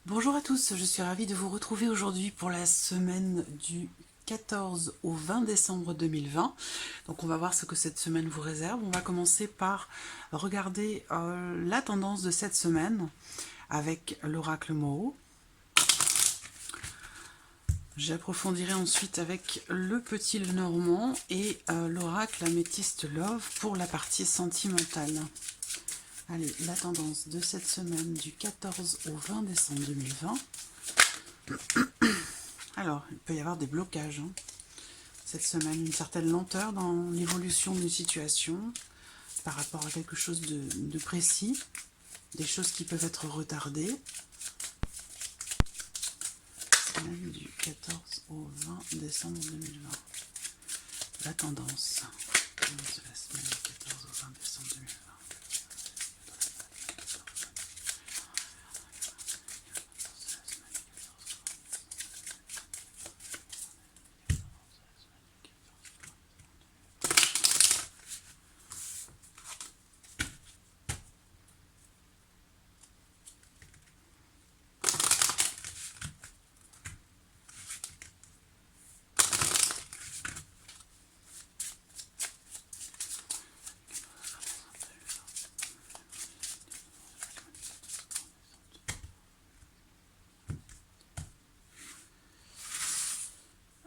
Bonjour à tous, je suis ravie de vous retrouver aujourd'hui pour la semaine du 14 au 20 décembre 2020. Donc on va voir ce que cette semaine vous réserve. On va commencer par regarder la tendance de cette semaine avec l'oracle Moho. J'approfondirai ensuite avec le petit Lenormand et l'oracle Améthyste Love pour la partie sentimentale. Allez, la tendance de cette semaine du 14 au 20 décembre 2020. Alors, il peut y avoir des blocages cette semaine, une certaine lenteur dans l'évolution d'une situation par rapport à quelque chose de précis, des choses qui peuvent être retardées. Semaine du 14 au 20 décembre 2020. La tendance de la semaine du 14 au 20 décembre 2020.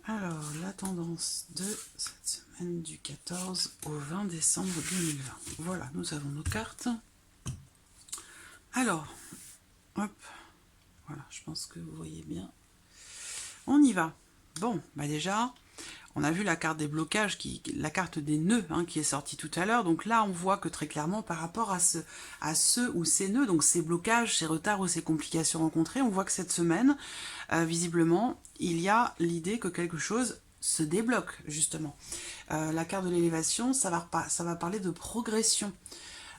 Alors, la tendance de cette semaine du 14 au 20 décembre 2020. Voilà, nous avons nos cartes. Alors, hop, voilà, je pense que vous voyez bien. On y va. Bon, bah déjà, on a vu la carte des blocages, la carte des nœuds qui est sortie tout à l'heure. Donc là, on voit que très clairement, par rapport à ceux ou ces nœuds, donc ces blocages, ces retards ou ces complications rencontrées, on voit que cette semaine, visiblement, il y a l'idée que quelque chose se débloque, justement. La carte de l'élévation, ça va parler de progression.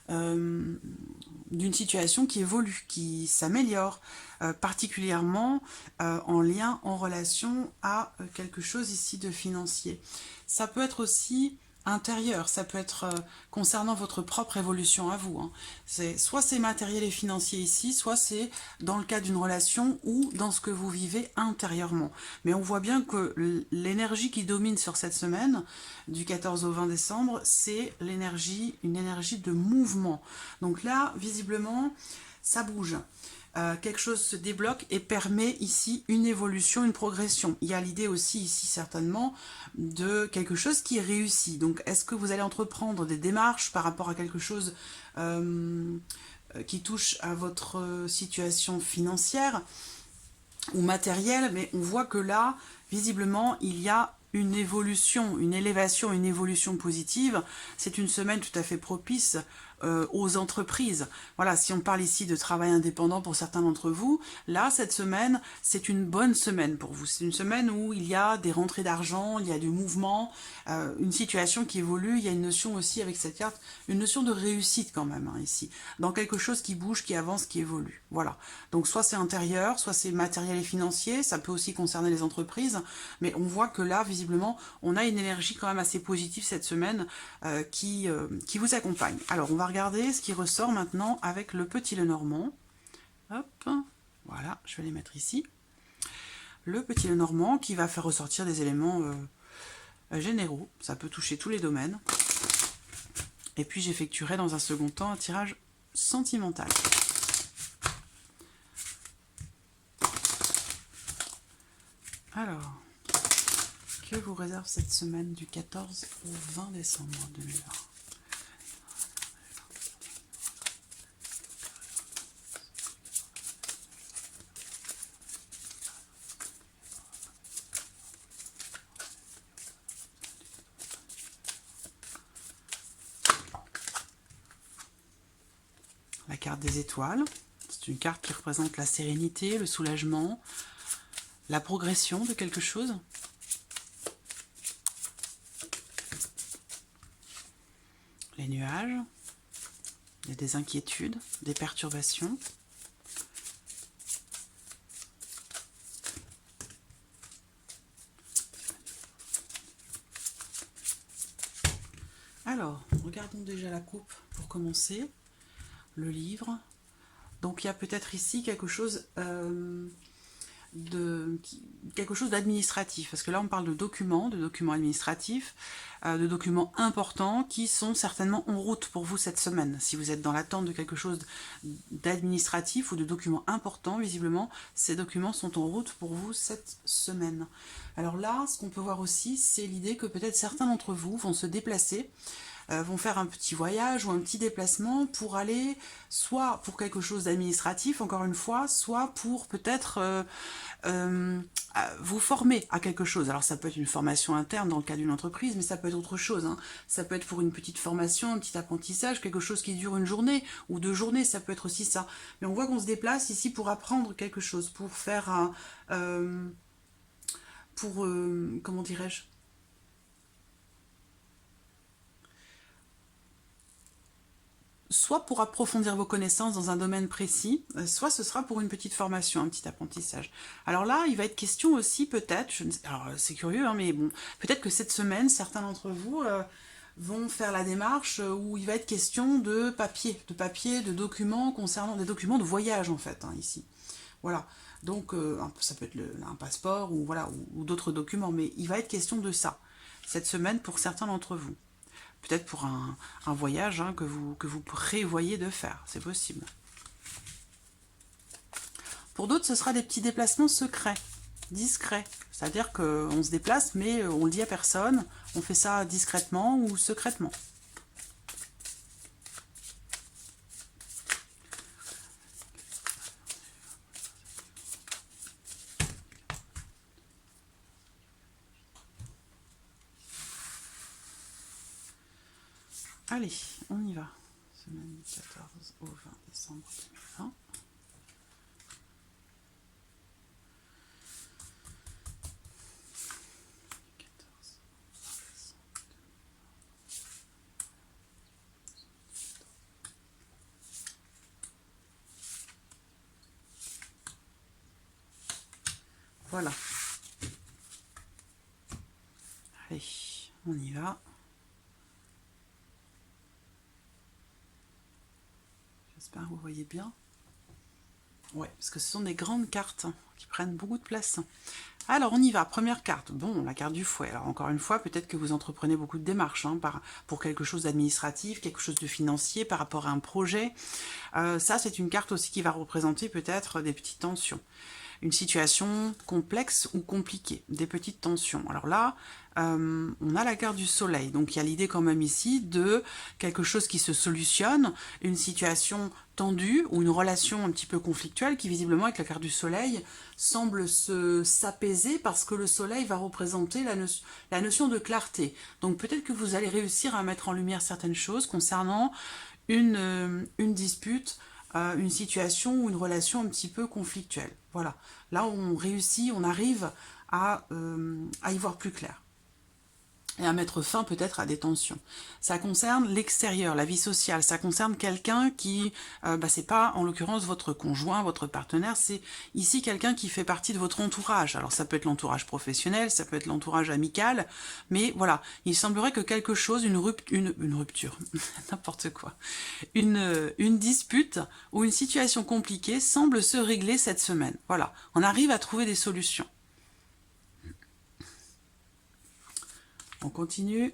D'une situation qui évolue, qui s'améliore, particulièrement en lien, en relation à quelque chose ici de financier. Ça peut être aussi intérieur, ça peut être concernant votre propre évolution à vous. Soit c'est matériel et financier ici, soit c'est dans le cas d'une relation ou dans ce que vous vivez intérieurement. Mais on voit bien que l'énergie qui domine sur cette semaine, du 14 au 20 décembre, c'est une énergie de mouvement. Donc là, visiblement, ça bouge. Quelque chose se débloque et permet ici une évolution, une progression. Il y a l'idée aussi ici certainement de quelque chose qui réussit. Donc est-ce que vous allez entreprendre des démarches par rapport à quelque chose qui touche à votre situation financière ou matérielle, mais on voit que là, visiblement, il y a une évolution, une élévation, une évolution positive. C'est une semaine tout à fait propice aux entreprises. Voilà, si on parle ici de travail indépendant pour certains d'entre vous, là, cette semaine, c'est une bonne semaine pour vous. C'est une semaine où il y a des rentrées d'argent, il y a du mouvement, une situation qui évolue. Il y a une notion aussi avec cette carte, une notion de réussite quand même, ici. Dans quelque chose qui bouge, qui avance, qui évolue. Voilà. Donc soit c'est intérieur, soit c'est matériel et financier, ça peut aussi concerner les entreprises, mais on voit que là, visiblement, on a une énergie quand même assez positive cette semaine qui vous accompagne. Alors, on va regarder ce qui ressort maintenant avec le petit Lenormand. Hop, voilà, je vais les mettre ici. Le petit Lenormand qui va faire ressortir des éléments généraux, ça peut toucher tous les domaines. Et puis j'effectuerai dans un second temps un tirage sentimental. Alors, que vous réserve cette semaine du 14 au 20 décembre 2020 ? La carte des étoiles, c'est une carte qui représente la sérénité, le soulagement, la progression de quelque chose. Les nuages, il y a des inquiétudes, des perturbations. Alors, regardons déjà la coupe pour commencer. Le livre, Donc il y a peut-être ici quelque chose d'administratif, parce que là on parle de documents administratifs, de documents importants qui sont certainement en route pour vous cette semaine. Si vous êtes dans l'attente de quelque chose d'administratif ou de documents importants, visiblement ces documents sont en route pour vous cette semaine. Alors là, ce qu'on peut voir aussi, c'est l'idée que peut-être certains d'entre vous vont se déplacer, vont faire un petit voyage ou un petit déplacement pour aller, soit pour quelque chose d'administratif, encore une fois, soit pour peut-être vous former à quelque chose. Alors ça peut être une formation interne dans le cas d'une entreprise, mais ça peut être autre chose, hein. Ça peut être pour une petite formation, un petit apprentissage, quelque chose qui dure une journée ou 2 journées, ça peut être aussi ça. Mais on voit qu'on se déplace ici pour apprendre quelque chose, pour faire un... comment dirais-je, soit pour approfondir vos connaissances dans un domaine précis, soit ce sera pour une petite formation, un petit apprentissage. Alors là, il va être question aussi peut-être, alors c'est curieux, hein, mais bon, peut-être que cette semaine, certains d'entre vous vont faire la démarche où il va être question de papier, de documents concernant des documents de voyage en fait, hein, ici. Voilà. Donc ça peut être un passeport ou voilà ou d'autres documents, mais il va être question de ça cette semaine pour certains d'entre vous. Peut-être pour un voyage hein, que vous prévoyez de faire, c'est possible. Pour d'autres, ce sera des petits déplacements secrets, discrets. C'est-à-dire qu'on se déplace, mais on ne le dit à personne. On fait ça discrètement ou secrètement. Allez, on y va. Semaine du 14 au 20 décembre 2020. Voilà. Allez, on y va. J'espère que vous voyez bien. Ouais, parce que ce sont des grandes cartes qui prennent beaucoup de place. Alors, on y va. Première carte. Bon, la carte du fouet. Alors, encore une fois, peut-être que vous entreprenez beaucoup de démarches hein, pour quelque chose d'administratif, quelque chose de financier par rapport à un projet. Ça, c'est une carte aussi qui va représenter peut-être des petites tensions. Une situation complexe ou compliquée, des petites tensions. Alors là, on a la carte du soleil, donc il y a l'idée quand même ici de quelque chose qui se solutionne, une situation tendue ou une relation un petit peu conflictuelle qui visiblement avec la carte du soleil semble s'apaiser parce que le soleil va représenter la notion de clarté. Donc peut-être que vous allez réussir à mettre en lumière certaines choses concernant une dispute, une situation ou une relation un petit peu conflictuelle. Voilà, là on réussit, on arrive à y voir plus clair et à mettre fin peut-être à des tensions. Ça concerne l'extérieur, la vie sociale, ça concerne quelqu'un qui, c'est pas en l'occurrence votre conjoint, votre partenaire, c'est ici quelqu'un qui fait partie de votre entourage. Alors ça peut être l'entourage professionnel, ça peut être l'entourage amical, mais voilà, il semblerait que quelque chose, une rupture, n'importe quoi, une dispute ou une situation compliquée semble se régler cette semaine. Voilà, on arrive à trouver des solutions. On continue.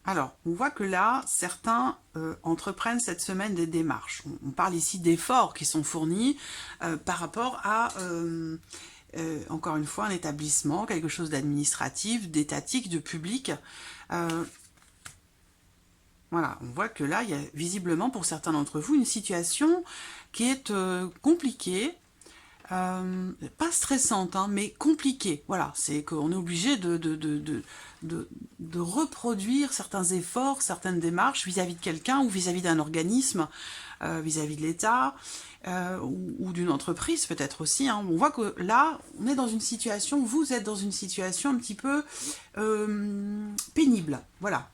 Alors, on voit que là, certains entreprennent cette semaine des démarches. On parle ici d'efforts qui sont fournis par rapport à, encore une fois, un établissement, quelque chose d'administratif, d'étatique, de public. Voilà, on voit que là, il y a visiblement pour certains d'entre vous une situation qui est compliquée, pas stressante, hein, mais compliquée. Voilà, c'est qu'on est obligé de reproduire certains efforts, certaines démarches vis-à-vis de quelqu'un ou vis-à-vis d'un organisme, vis-à-vis de l'État ou d'une entreprise peut-être aussi. Hein. On voit que là, on est dans une situation, vous êtes dans une situation un petit peu pénible. Voilà.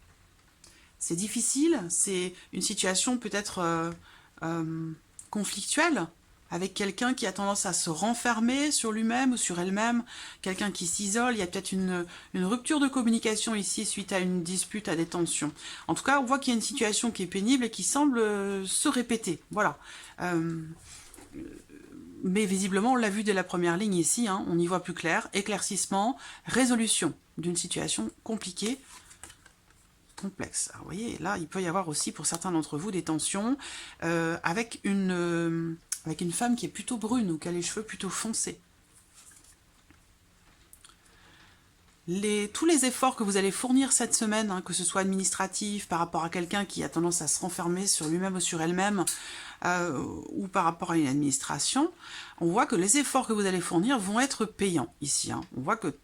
C'est difficile, c'est une situation peut-être conflictuelle, avec quelqu'un qui a tendance à se renfermer sur lui-même ou sur elle-même, quelqu'un qui s'isole. Il y a peut-être une rupture de communication ici suite à une dispute, à des tensions. En tout cas, on voit qu'il y a une situation qui est pénible et qui semble se répéter. Voilà. Mais visiblement, on l'a vu dès la première ligne ici, hein, on y voit plus clair. Éclaircissement, résolution d'une situation compliquée, complexe. Alors, vous voyez, là, il peut y avoir aussi pour certains d'entre vous des tensions avec une femme qui est plutôt brune ou qui a les cheveux plutôt foncés. Tous les efforts que vous allez fournir cette semaine, hein, que ce soit administratif, par rapport à quelqu'un qui a tendance à se renfermer sur lui-même ou sur elle-même, ou par rapport à une administration, on voit que les efforts que vous allez fournir vont être payants ici. Hein. On voit que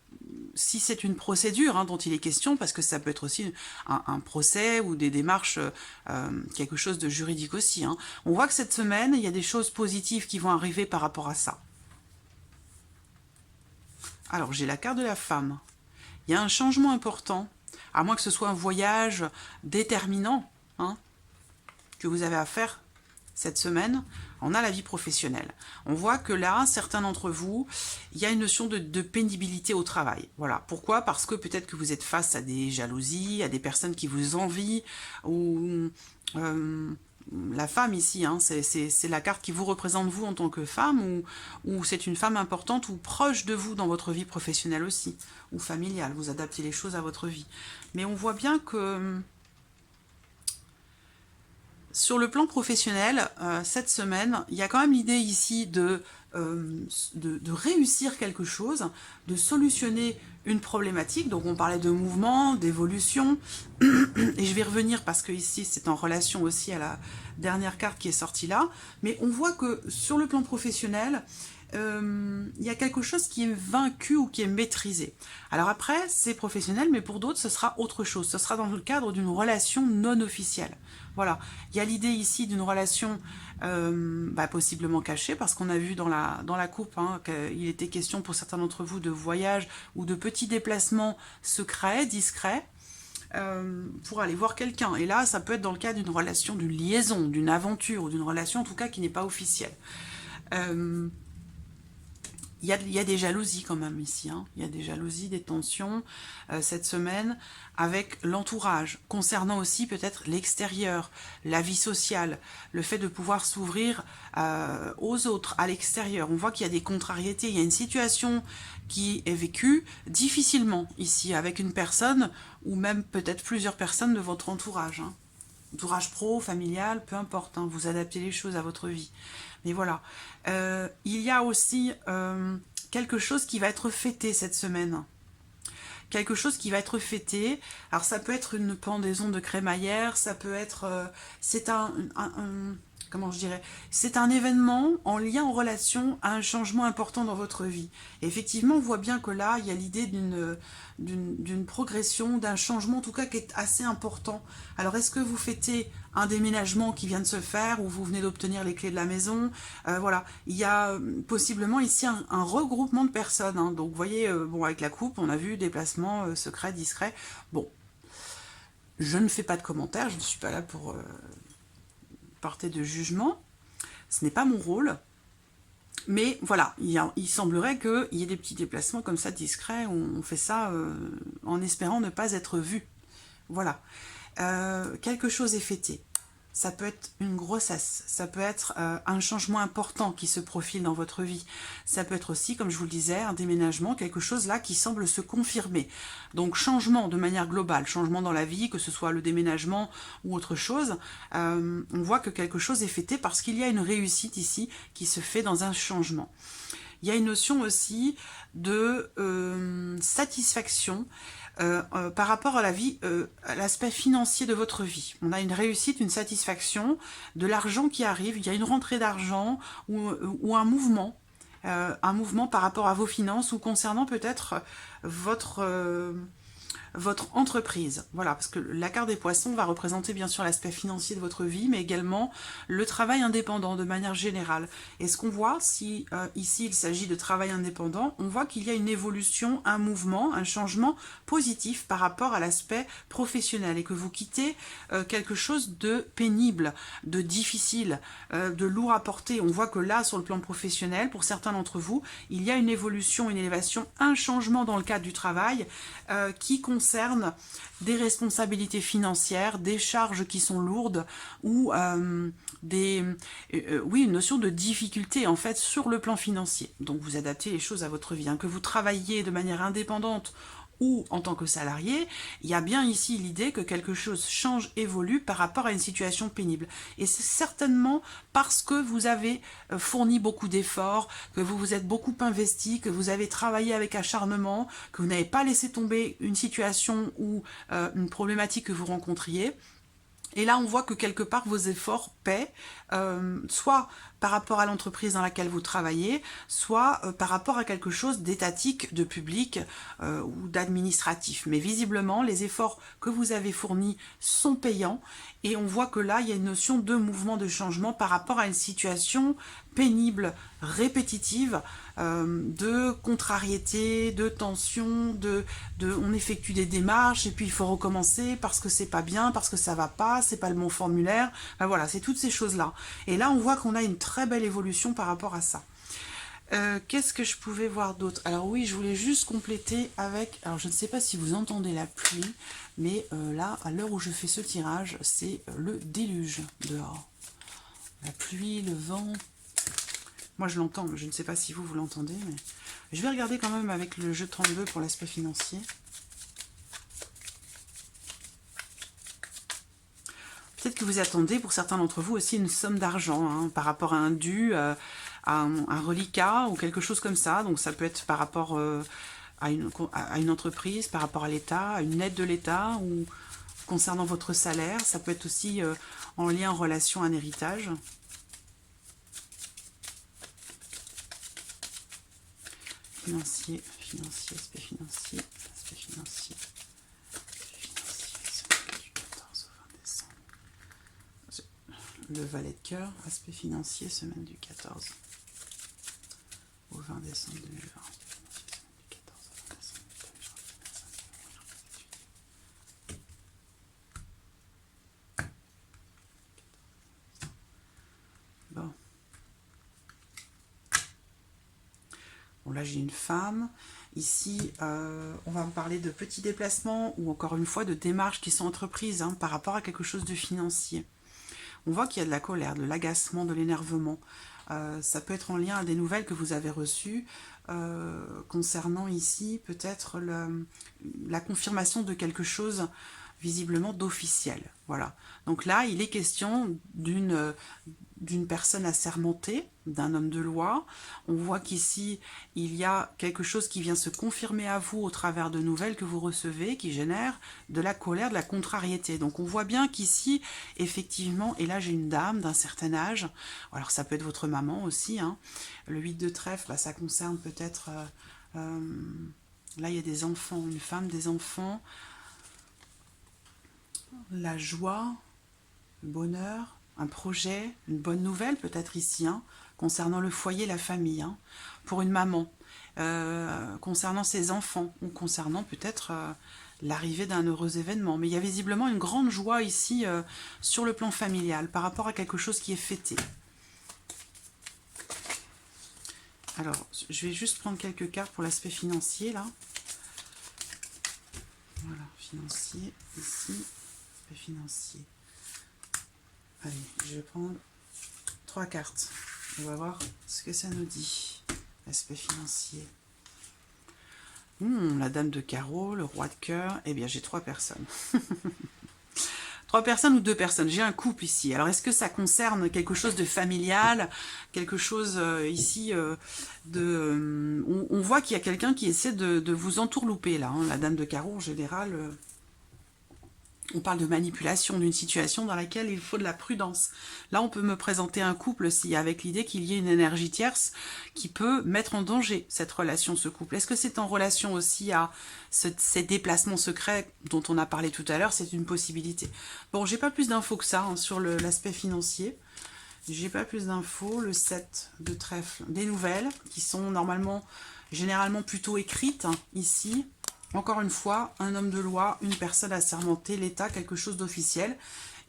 si c'est une procédure hein, dont il est question, parce que ça peut être aussi un procès ou des démarches, quelque chose de juridique aussi, hein, on voit que cette semaine, il y a des choses positives qui vont arriver par rapport à ça. Alors, j'ai la carte de la femme. Il y a un changement important, à moins que ce soit un voyage déterminant hein, que vous avez à faire cette semaine. On a la vie professionnelle. On voit que là, certains d'entre vous, il y a une notion de pénibilité au travail. Voilà. Pourquoi? Parce que peut-être que vous êtes face à des jalousies, à des personnes qui vous envient, ou la femme ici, hein, c'est la carte qui vous représente vous en tant que femme, ou c'est une femme importante ou proche de vous dans votre vie professionnelle aussi, ou familiale, vous adaptez les choses à votre vie. Mais on voit bien que sur le plan professionnel, cette semaine, il y a quand même l'idée ici de réussir quelque chose, de solutionner une problématique. Donc on parlait de mouvement, d'évolution, et je vais revenir parce que ici c'est en relation aussi à la dernière carte qui est sortie là, mais on voit que sur le plan professionnel, il y a quelque chose qui est vaincu ou qui est maîtrisé. Alors après, c'est professionnel, mais pour d'autres, ce sera autre chose. Ce sera dans le cadre d'une relation non officielle. Voilà. Il y a l'idée ici d'une relation possiblement cachée, parce qu'on a vu dans la coupe hein, qu'il était question pour certains d'entre vous de voyages ou de petits déplacements secrets, discrets, pour aller voir quelqu'un. Et là, ça peut être dans le cadre d'une relation, d'une liaison, d'une aventure, ou d'une relation en tout cas qui n'est pas officielle. Il y a des jalousies quand même ici, hein. Il y a des jalousies, des tensions cette semaine avec l'entourage, concernant aussi peut-être l'extérieur, la vie sociale, le fait de pouvoir s'ouvrir aux autres, à l'extérieur. On voit qu'il y a des contrariétés, il y a une situation qui est vécue difficilement ici avec une personne ou même peut-être plusieurs personnes de votre entourage, hein. Entourage pro, familial, peu importe, hein, vous adaptez les choses à votre vie. Mais voilà, il y a aussi quelque chose qui va être fêté cette semaine. Quelque chose qui va être fêté. Alors ça peut être une pendaison de crémaillère, ça peut être... comment je dirais, c'est un événement en lien, en relation à un changement important dans votre vie. Et effectivement, on voit bien que là, il y a l'idée d'une progression, d'un changement en tout cas qui est assez important. Alors est-ce que vous fêtez un déménagement qui vient de se faire ou vous venez d'obtenir les clés de la maison? Voilà, il y a possiblement ici un regroupement de personnes. Hein. Donc vous voyez, bon, avec la coupe, on a vu déplacement secret, discret. Bon, je ne fais pas de commentaires, je ne suis pas là pour... porter de jugement, ce n'est pas mon rôle, mais voilà, il semblerait qu'il y ait des petits déplacements comme ça discrets, où on fait ça en espérant ne pas être vu. Voilà, quelque chose est fêté. Ça peut être une grossesse, ça peut être un changement important qui se profile dans votre vie. Ça peut être aussi, comme je vous le disais, un déménagement, quelque chose là qui semble se confirmer. Donc changement de manière globale, changement dans la vie, que ce soit le déménagement ou autre chose, on voit que quelque chose est fêté parce qu'il y a une réussite ici qui se fait dans un changement. Il y a une notion aussi de satisfaction par rapport à la vie, à l'aspect financier de votre vie. On a une réussite, une satisfaction, de l'argent qui arrive, il y a une rentrée d'argent ou un mouvement par rapport à vos finances ou concernant peut-être votre votre entreprise. Voilà, parce que la carte des poissons va représenter bien sûr l'aspect financier de votre vie, mais également le travail indépendant de manière générale. Et ce qu'on voit, si ici il s'agit de travail indépendant, on voit qu'il y a une évolution, un mouvement, un changement positif par rapport à l'aspect professionnel et que vous quittez quelque chose de pénible, de difficile, de lourd à porter. On voit que là, sur le plan professionnel, pour certains d'entre vous, il y a une évolution, une élévation, un changement dans le cadre du travail qui concerne des responsabilités financières, des charges qui sont lourdes ou oui, une notion de difficulté en fait sur le plan financier. Donc vous adaptez les choses à votre vie. Hein. Que vous travaillez de manière indépendante ou en tant que salarié, il y a bien ici l'idée que quelque chose change, évolue par rapport à une situation pénible. Et c'est certainement parce que vous avez fourni beaucoup d'efforts, que vous vous êtes beaucoup investi, que vous avez travaillé avec acharnement, que vous n'avez pas laissé tomber une situation ou une problématique que vous rencontriez. Et là, on voit que quelque part, vos efforts paient, soit par rapport à l'entreprise dans laquelle vous travaillez, soit par rapport à quelque chose d'étatique, de public ou d'administratif. Mais visiblement, les efforts que vous avez fournis sont payants et on voit que là, il y a une notion de mouvement de changement par rapport à une situation pénible, répétitive, de contrariété, de tension, on effectue des démarches et puis il faut recommencer parce que c'est pas bien, parce que ça va pas, c'est pas le bon formulaire. Enfin, voilà, c'est toutes ces choses-là. Et là, on voit qu'on a une très belle évolution par rapport à ça. Qu'est-ce que je pouvais voir d'autre? Alors oui, je voulais juste compléter avec... Alors je ne sais pas si vous entendez la pluie, mais là, à l'heure où je fais ce tirage, c'est le déluge dehors. La pluie, le vent... Moi je l'entends, mais je ne sais pas si vous l'entendez. Mais... Je vais regarder quand même avec le jeu 32 pour l'aspect financier. Peut-être que vous attendez, pour certains d'entre vous, aussi une somme d'argent hein, par rapport à un dû, à un reliquat ou quelque chose comme ça. Donc ça peut être par rapport à une entreprise, par rapport à l'État, à une aide de l'État ou concernant votre salaire. Ça peut être aussi en lien, en relation à un héritage. Financier, aspect financier, aspect financier. Le valet de cœur, aspect financier, semaine du 14 au 20 décembre 2020. Bon. Bon, là j'ai une femme. Ici, on va me parler de petits déplacements ou encore une fois de démarches qui sont entreprises hein, par rapport à quelque chose de financier. On voit qu'il y a de la colère, de l'agacement, de l'énervement. Ça peut être en lien à des nouvelles que vous avez reçues concernant ici peut-être la confirmation de quelque chose visiblement d'officiel. Voilà. Donc là, il est question d'une personne assermentée, d'un homme de loi. On voit qu'ici, il y a quelque chose qui vient se confirmer à vous au travers de nouvelles que vous recevez, qui génèrent de la colère, de la contrariété. Donc on voit bien qu'ici, effectivement, et là j'ai une dame d'un certain âge, alors ça peut être votre maman aussi, hein. Le 8 de trèfle, bah, ça concerne peut-être... là il y a des enfants, une femme, des enfants, la joie, le bonheur, un projet, une bonne nouvelle peut-être ici, hein, concernant le foyer, la famille, hein, pour une maman, concernant ses enfants, ou concernant peut-être l'arrivée d'un heureux événement. Mais il y a visiblement une grande joie ici sur le plan familial, par rapport à quelque chose qui est fêté. Alors, je vais juste prendre quelques cartes pour l'aspect financier, là. Voilà, financier, ici, aspect financier. Allez, je vais prendre 3 cartes. On va voir ce que ça nous dit. L'aspect financier. La dame de carreau, le roi de cœur. Eh bien, j'ai 3 personnes. 3 personnes ou 2 personnes. J'ai un couple ici. Alors, est-ce que ça concerne quelque chose de familial? Quelque chose ici de... on voit qu'il y a quelqu'un qui essaie de vous entourlouper, là. Hein. La dame de carreau, en général... On parle de manipulation d'une situation dans laquelle il faut de la prudence. Là, on peut me présenter un couple aussi avec l'idée qu'il y ait une énergie tierce qui peut mettre en danger cette relation, ce couple. Est-ce que c'est en relation aussi à ces déplacements secrets dont on a parlé tout à l'heure? C'est une possibilité. Bon, j'ai pas plus d'infos que ça hein, sur l'aspect financier. J'ai pas plus d'infos. Le 7 de trèfle, des nouvelles qui sont normalement, généralement plutôt écrites hein, ici. Encore une fois, un homme de loi, une personne assermentée, l'État, quelque chose d'officiel.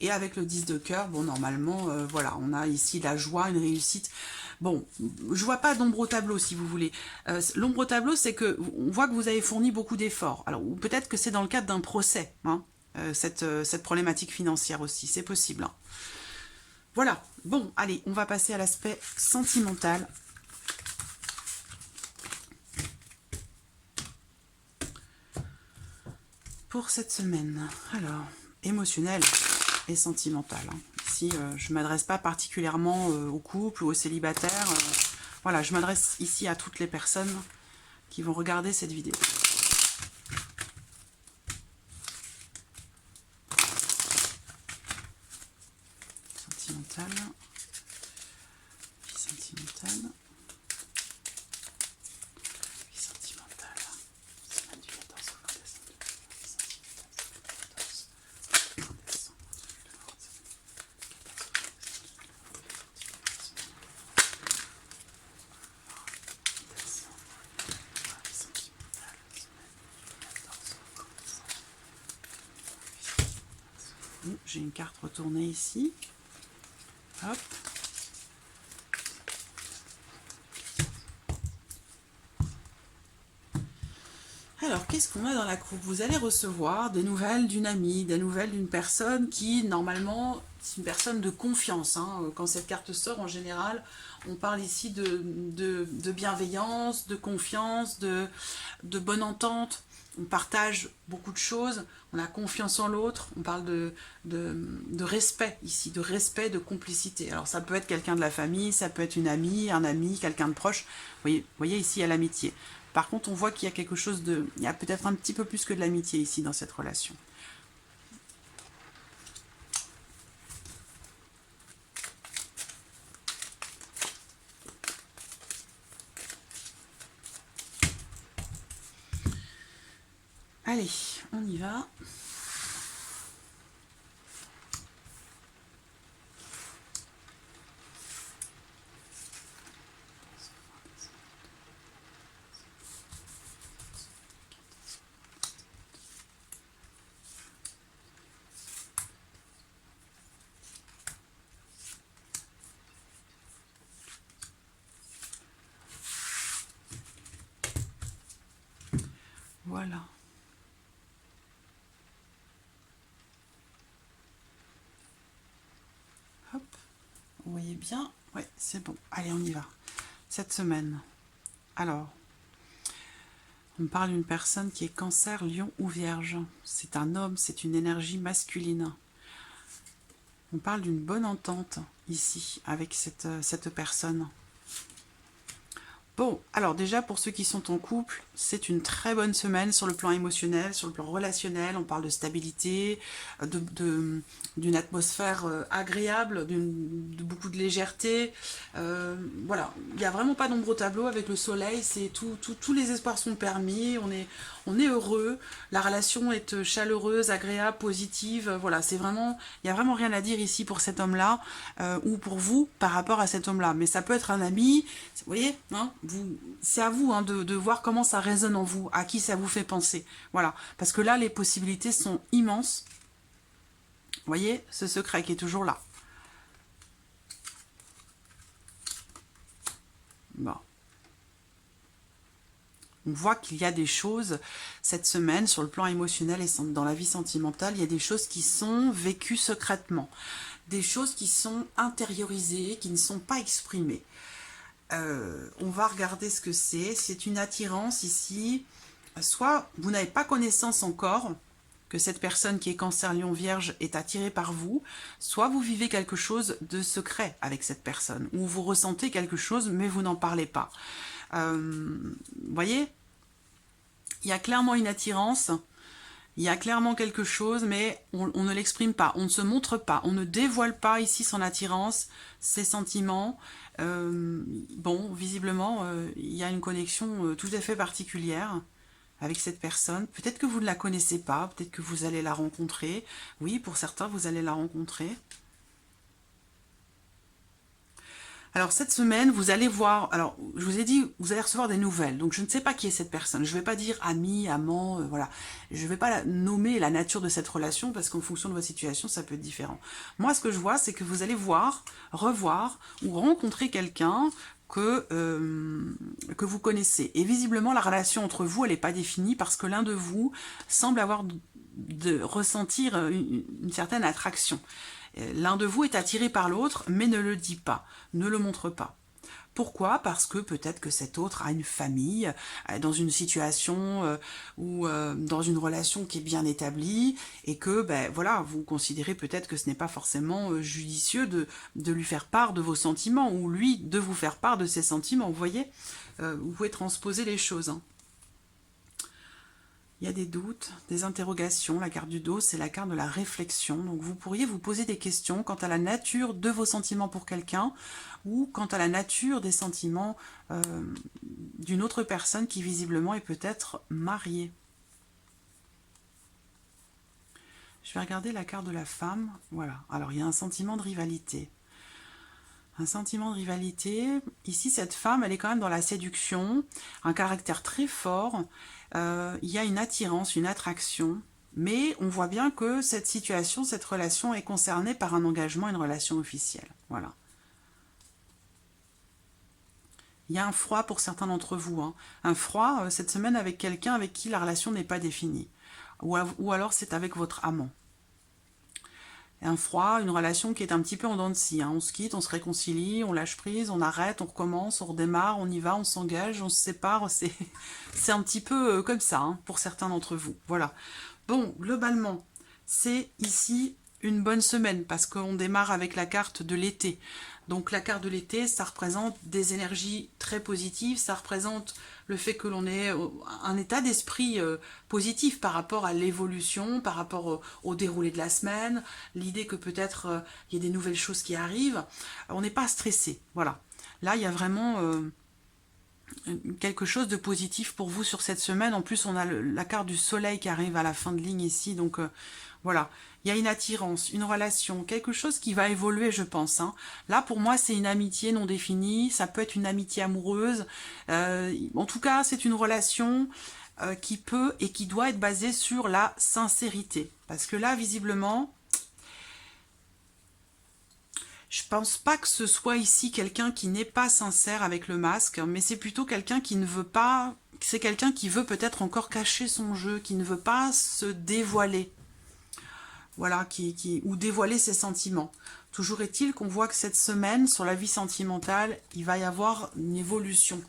Et avec le 10 de cœur, bon, normalement, voilà, on a ici la joie, une réussite. Bon, je vois pas d'ombre au tableau, si vous voulez. L'ombre au tableau, c'est que on voit que vous avez fourni beaucoup d'efforts. Alors, ou peut-être que c'est dans le cadre d'un procès, hein, cette problématique financière aussi, c'est possible. Hein. Voilà, bon, allez, on va passer à l'aspect sentimental. Pour cette semaine, alors, émotionnel et sentimental. Hein. Ici, je ne m'adresse pas particulièrement aux couples ou aux célibataires. Voilà, je m'adresse ici à toutes les personnes qui vont regarder cette vidéo. Sentimental. Vie sentimentale. Vie sentimentale. Semaine du 14 au 20 décembre. J'ai une carte retournée ici. Hop. Alors, qu'est-ce qu'on a dans la coupe? Vous allez recevoir des nouvelles d'une amie, des nouvelles d'une personne qui, normalement, c'est une personne de confiance. Hein. Quand cette carte sort, en général, on parle ici de bienveillance, de confiance, de bonne entente. On partage beaucoup de choses, on a confiance en l'autre, on parle de respect ici, de respect, de complicité. Alors ça peut être quelqu'un de la famille, ça peut être une amie, un ami, quelqu'un de proche. Vous voyez ici, il y a l'amitié. Par contre, on voit qu'il y a quelque chose de... Il y a peut-être un petit peu plus que de l'amitié ici dans cette relation. Allez, on y va. Voilà. Hop. Vous voyez bien? Ouais, c'est bon. Allez, on y va. Cette semaine. Alors, on parle d'une personne qui est Cancer, Lion ou Vierge. C'est un homme, c'est une énergie masculine. On parle d'une bonne entente ici avec cette personne. Bon, alors déjà pour ceux qui sont en couple, c'est une très bonne semaine sur le plan émotionnel, sur le plan relationnel. On parle de stabilité, d'une atmosphère agréable, de beaucoup de légèreté. Voilà, il n'y a vraiment pas d'ombre au tableau avec le soleil. C'est tous les espoirs sont permis. On est heureux. La relation est chaleureuse, agréable, positive. Voilà, c'est vraiment, il n'y a vraiment rien à dire ici pour cet homme-là ou pour vous par rapport à cet homme-là. Mais ça peut être un ami. Vous voyez, hein, c'est à vous hein, de voir comment ça résonne en vous, à qui ça vous fait penser. Voilà, parce que là, les possibilités sont immenses. Vous voyez, ce secret qui est toujours là. Bon. On voit qu'il y a des choses, cette semaine, sur le plan émotionnel et dans la vie sentimentale, il y a des choses qui sont vécues secrètement. Des choses qui sont intériorisées, qui ne sont pas exprimées. On va regarder ce que c'est. C'est une attirance ici. Soit vous n'avez pas connaissance encore que cette personne qui est Cancer, Lion, Vierge est attirée par vous, soit vous vivez quelque chose de secret avec cette personne, ou vous ressentez quelque chose mais vous n'en parlez pas. Vous voyez, il y a clairement une attirance Il y a clairement quelque chose, mais on ne l'exprime pas, on ne se montre pas, on ne dévoile pas ici son attirance, ses sentiments. Bon, visiblement, il y a une connexion tout à fait particulière avec cette personne. Peut-être que vous ne la connaissez pas, peut-être que vous allez la rencontrer. Oui, pour certains, vous allez la rencontrer. Alors cette semaine, vous allez voir, alors je vous ai dit, vous allez recevoir des nouvelles, donc je ne sais pas qui est cette personne, je ne vais pas dire ami, amant, voilà, je ne vais pas nommer la nature de cette relation, parce qu'en fonction de votre situation, ça peut être différent. Moi, ce que je vois, c'est que vous allez voir, revoir, ou rencontrer quelqu'un que vous connaissez. Et visiblement, la relation entre vous, elle n'est pas définie, parce que l'un de vous semble avoir de ressentir une certaine attraction. L'un de vous est attiré par l'autre, mais ne le dit pas, ne le montre pas. Pourquoi? Parce que peut-être que cet autre a une famille, dans une situation ou dans une relation qui est bien établie, et que ben, voilà, vous considérez peut-être que ce n'est pas forcément judicieux de lui faire part de vos sentiments, ou lui de vous faire part de ses sentiments. Vous voyez, vous pouvez transposer les choses. Hein. Il y a des doutes, des interrogations. La carte du dos, c'est la carte de la réflexion. Donc vous pourriez vous poser des questions quant à la nature de vos sentiments pour quelqu'un ou quant à la nature des sentiments d'une autre personne qui visiblement est peut-être mariée. Je vais regarder la carte de la femme. Voilà. Alors il y a un sentiment de rivalité. Un sentiment de rivalité. Ici, cette femme, elle est quand même dans la séduction, un caractère très fort. Il y a une attirance, une attraction, mais on voit bien que cette situation, cette relation est concernée par un engagement, une relation officielle. Voilà. Il y a un froid pour certains d'entre vous. Hein. Un froid cette semaine avec quelqu'un avec qui la relation n'est pas définie. Ou alors c'est avec votre amant. Un froid, une relation qui est un petit peu en dents de scie. Hein. On se quitte, on se réconcilie, on lâche prise, on arrête, on recommence, on redémarre, on y va, on s'engage, on se sépare. C'est un petit peu comme ça hein, pour certains d'entre vous. Voilà. Bon, globalement, c'est ici une bonne semaine parce qu'on démarre avec la carte de l'été. Donc la carte de l'été, ça représente des énergies très positives, ça représente le fait que l'on ait un état d'esprit positif par rapport à l'évolution, par rapport au déroulé de la semaine, l'idée que peut-être il y ait des nouvelles choses qui arrivent. On n'est pas stressé, voilà. Là, il y a vraiment quelque chose de positif pour vous sur cette semaine. En plus, on a la carte du soleil qui arrive à la fin de ligne ici, donc voilà. Il y a une attirance, une relation, quelque chose qui va évoluer, je pense. Hein. Là, pour moi, c'est une amitié non définie, ça peut être une amitié amoureuse. En tout cas, c'est une relation qui peut et qui doit être basée sur la sincérité. Parce que là, visiblement, je pense pas que ce soit ici quelqu'un qui n'est pas sincère avec le masque, mais c'est plutôt quelqu'un qui ne veut pas... C'est quelqu'un qui veut peut-être encore cacher son jeu, qui ne veut pas se dévoiler. Voilà, ou dévoiler ses sentiments. Toujours est-il qu'on voit que cette semaine, sur la vie sentimentale, il va y avoir une évolution.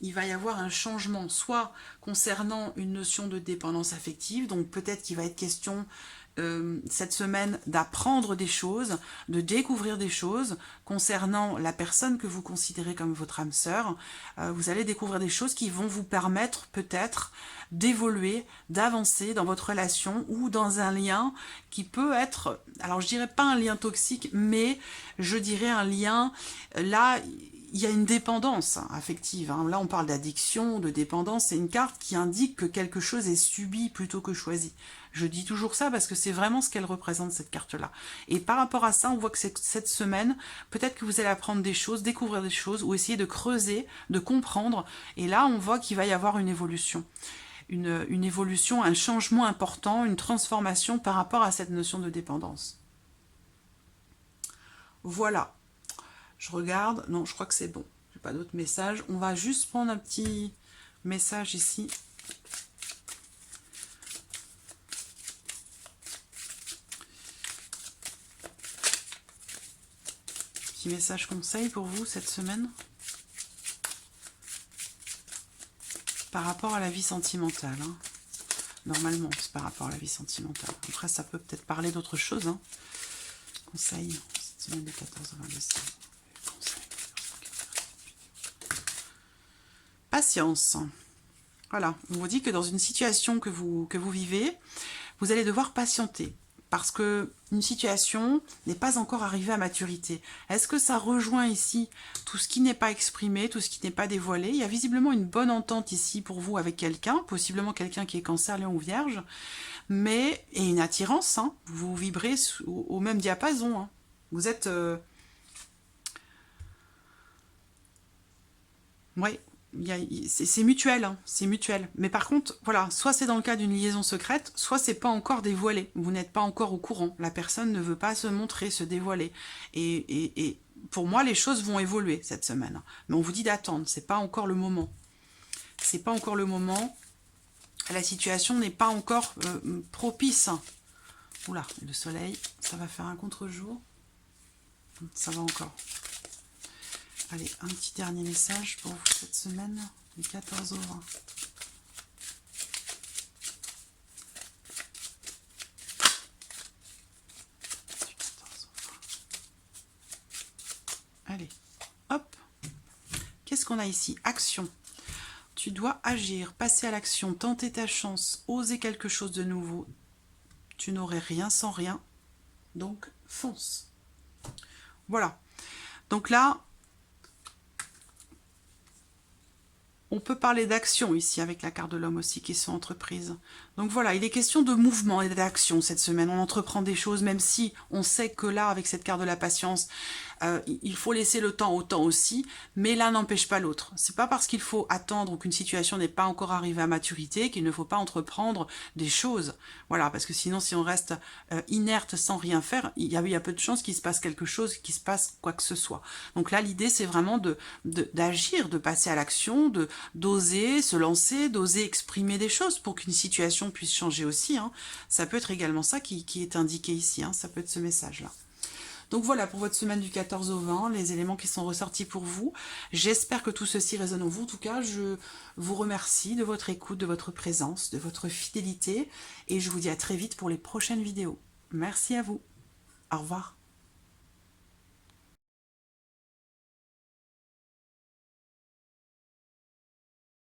Il va y avoir un changement, soit concernant une notion de dépendance affective, donc peut-être qu'il va être question cette semaine d'apprendre des choses, de découvrir des choses concernant la personne que vous considérez comme votre âme sœur. Vous allez découvrir des choses qui vont vous permettre peut-être d'évoluer, d'avancer dans votre relation ou dans un lien qui peut être, alors je dirais pas un lien toxique, mais je dirais un lien, là, il y a une dépendance affective. Hein. Là, on parle d'addiction, de dépendance. C'est une carte qui indique que quelque chose est subi plutôt que choisi. Je dis toujours ça parce que c'est vraiment ce qu'elle représente, cette carte-là. Et par rapport à ça, on voit que cette semaine, peut-être que vous allez apprendre des choses, découvrir des choses, ou essayer de creuser, de comprendre. Et là, on voit qu'il va y avoir une évolution. Une évolution, un changement important, une transformation par rapport à cette notion de dépendance. Voilà. Je regarde. Non, je crois que c'est bon. Je n'ai pas d'autres messages. On va juste prendre un petit message ici. Petit message conseil pour vous cette semaine. Par rapport à la vie sentimentale. Hein. Normalement, c'est par rapport à la vie sentimentale. Après, ça peut peut-être parler d'autre chose. Hein. Conseil cette semaine de 14 à 20 décembre. Patience. Voilà, on vous dit que dans une situation que vous vivez, vous allez devoir patienter. Parce que une situation n'est pas encore arrivée à maturité. Est-ce que ça rejoint ici tout ce qui n'est pas exprimé, tout ce qui n'est pas dévoilé? Il y a visiblement une bonne entente ici pour vous avec quelqu'un, possiblement quelqu'un qui est Cancer, Lion ou Vierge, mais et une attirance, hein, vous vibrez au même diapason. Hein. Vous êtes... ouais, c'est mutuel, hein, c'est mutuel. Mais par contre, voilà, soit c'est dans le cas d'une liaison secrète, soit c'est pas encore dévoilé. Vous n'êtes pas encore au courant. La personne ne veut pas se montrer, se dévoiler. Et pour moi, les choses vont évoluer cette semaine. Mais on vous dit d'attendre, c'est pas encore le moment. C'est pas encore le moment. La situation n'est pas encore propice. Oula, le soleil, ça va faire un contre-jour. Ça va encore. Allez, un petit dernier message pour vous cette semaine, du 14 au 20. Du 14 au 20. Allez, hop. Qu'est-ce qu'on a ici? Action. Tu dois agir, passer à l'action, tenter ta chance, oser quelque chose de nouveau. Tu n'aurais rien sans rien, donc fonce. Voilà. Donc là, on peut parler d'action ici avec la carte de l'homme aussi qui sont entreprises. Donc voilà, il est question de mouvement et d'action cette semaine. On entreprend des choses, même si on sait que là, avec cette carte de la patience, il faut laisser le temps au temps aussi, mais l'un n'empêche pas l'autre. C'est pas parce qu'il faut attendre ou qu'une situation n'est pas encore arrivée à maturité qu'il ne faut pas entreprendre des choses. Voilà, parce que sinon, si on reste inerte sans rien faire, il y a peu de chances qu'il se passe quelque chose, qu'il se passe quoi que ce soit. Donc là, l'idée, c'est vraiment d'agir, de passer à l'action, d'oser se lancer, d'oser exprimer des choses pour qu'une situation puisse changer aussi. Hein. Ça peut être également ça qui est indiqué ici, hein. Ça peut être ce message-là. Donc voilà pour votre semaine du 14 au 20, les éléments qui sont ressortis pour vous. J'espère que tout ceci résonne en vous. En tout cas, je vous remercie de votre écoute, de votre présence, de votre fidélité. Et je vous dis à très vite pour les prochaines vidéos. Merci à vous. Au revoir.